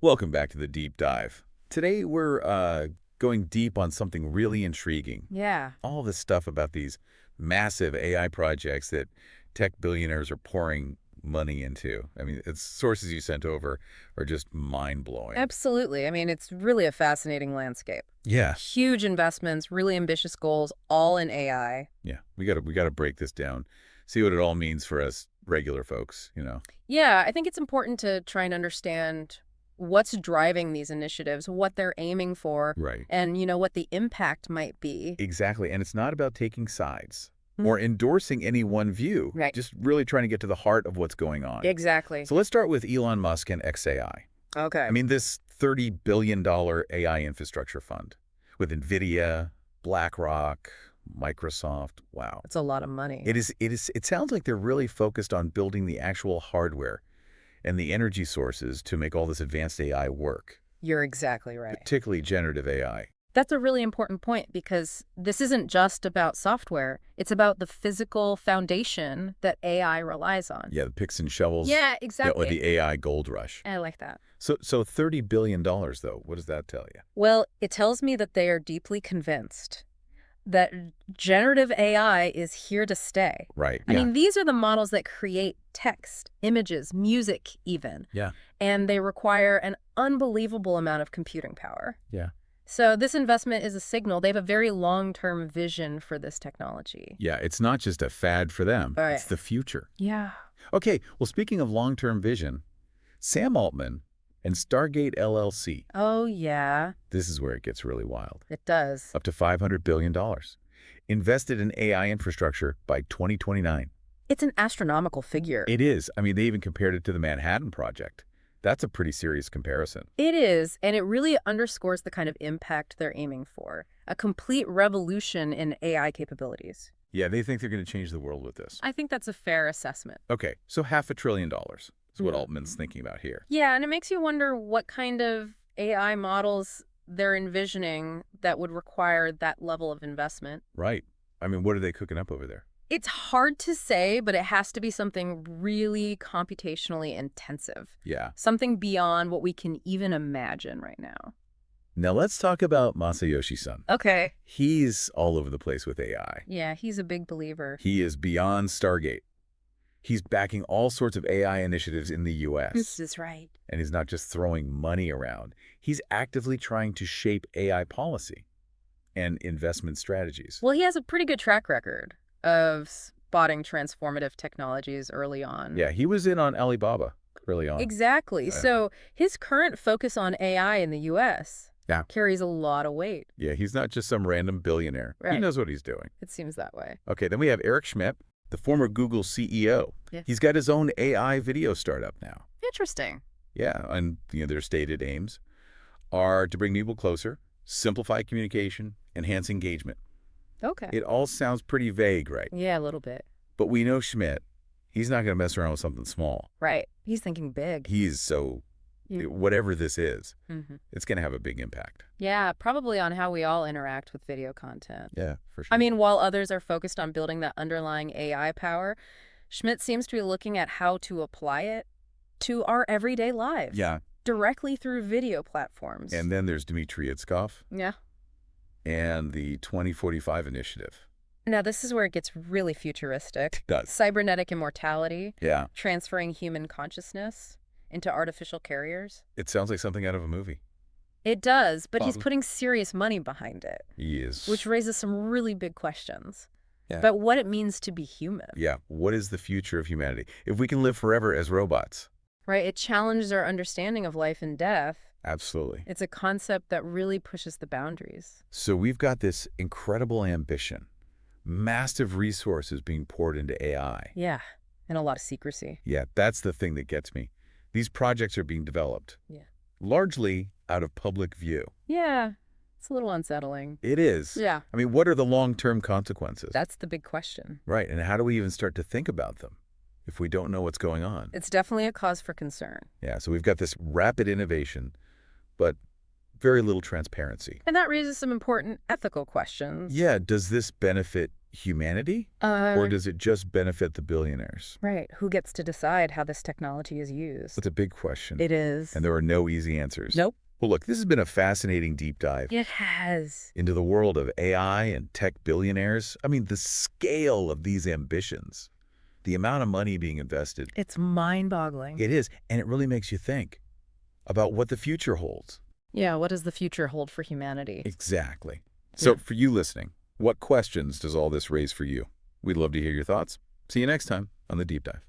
Welcome back to the Deep Dive. Today we're going deep on something really intriguing. Yeah. All this stuff about these massive AI projects that tech billionaires are pouring money into. I mean, it's sources you sent over are just mind-blowing. Absolutely. I mean, it's really a fascinating landscape. Yeah, Huge investments, really ambitious goals, all in AI. yeah. We gotta break this down, see what it all means for us regular folks. Yeah, I think it's important to try and understand what's driving these initiatives, what they're aiming for, Right. and, what the impact might be. Exactly. And it's not about taking sides Mm. or endorsing any one view. Right. Just really trying to get to the heart of what's going on. Exactly. So let's start with Elon Musk and XAI. Okay. I mean, this $30 billion AI infrastructure fund with NVIDIA, BlackRock, Microsoft. Wow. It's a lot of money. It sounds like they're really focused on building the actual hardware and the energy sources to make all this advanced AI work, You're exactly right. particularly generative AI. That's a really important point because this isn't just about software. It's about the physical foundation that AI relies on. Yeah, the picks and shovels. Yeah, Or exactly. the AI gold rush. I like that. So $30 billion, though, what does that tell you? Well, it tells me that they are deeply convinced that generative AI is here to stay. Right. I mean, these are the models that create text, images, music even. Yeah. And they require an unbelievable amount of computing power. Yeah. So this investment is a signal. They have a very long-term vision for this technology. Yeah, it's not just a fad for them. Right. It's the future. Yeah. Okay, well, speaking of long-term vision, Sam Altman and Stargate LLC, Oh, yeah, this is where it gets really wild. it does. Up to $500 billion. Invested in AI infrastructure by 2029. It's an astronomical figure. It is. I mean, they even compared it to the Manhattan Project. That's a pretty serious comparison. It is, and it really underscores the kind of impact they're aiming for. A complete revolution in AI capabilities. Yeah, they think they're going to change the world with this. I think that's a fair assessment. Okay, so $500 billion is what Mhm. Altman's thinking about here. Yeah, and it makes you wonder what kind of AI models they're envisioning that would require that level of investment. Right. I mean, what are they cooking up over there? It's hard to say, but it has to be something really computationally intensive. Yeah. Something beyond what we can even imagine right now. Now let's talk about Masayoshi Son. Okay. He's all over the place with AI. Yeah, he's a big believer. He is beyond Stargate. He's backing all sorts of AI initiatives in the U.S. This is right. And he's not just throwing money around. He's actively trying to shape AI policy and investment strategies. Well, he has a pretty good track record of spotting transformative technologies early on. Yeah, he was in on Alibaba early on. Exactly. So his current focus on AI in the U.S. Yeah. carries a lot of weight. Yeah, he's not just some random billionaire. He Right. knows what he's doing. It seems that way. Okay, then we have Eric Schmidt, the former Google CEO. Yeah. He's got his own AI video startup now. Interesting. Yeah, and their stated aims are to bring people closer, simplify communication, enhance engagement. Okay. It all sounds pretty vague, right? Yeah, a little bit. But we know Schmidt. He's not going to mess around with something small. Right. He's thinking big. He's so, Yeah. whatever this is, Mm-hmm. it's going to have a big impact. Yeah, probably on how we all interact with video content. Yeah, for sure. I mean, while others are focused on building that underlying AI power, Schmidt seems to be looking at how to apply it to our everyday lives. Yeah, Directly through video platforms. and then there's Dmitry Itzkov Yeah. and the 2045 initiative. Now, this is where it gets really futuristic. It does. Cybernetic immortality, Yeah, transferring human consciousness into artificial carriers. it sounds like something out of a movie. It does, but he's Probably. putting serious money behind it, He is. which raises some really big questions Yeah. about what it means to be human. Yeah, what is the future of humanity? If we can live forever as robots. Right? It challenges our understanding of life and death. Absolutely. It's a concept that really pushes the boundaries. So we've got this incredible ambition, massive resources being poured into AI. Yeah, and a lot of secrecy. Yeah, that's the thing that gets me. These projects are being developed. Yeah. Largely out of public view. Yeah, it's a little unsettling. It is. Yeah, I mean, what are the long-term consequences? that's the big question. Right, and how do we even start to think about them if we don't know what's going on? It's definitely a cause for concern. Yeah, so we've got this rapid innovation, but very little transparency. And that raises some important ethical questions. Yeah, does this benefit humanity? Or does it just benefit the billionaires? Right. Who gets to decide how this technology is used? That's a big question. It is. And there are no easy answers. Nope. Well, look, this has been a fascinating deep dive It has. into the world of AI and tech billionaires. I mean, the scale of these ambitions, the amount of money being invested. It's mind-boggling. It is, and it really makes you think about what the future holds. Yeah, what does the future hold for humanity? Exactly. So for you listening, what questions does all this raise for you? We'd love to hear your thoughts. See you next time on The Deep Dive.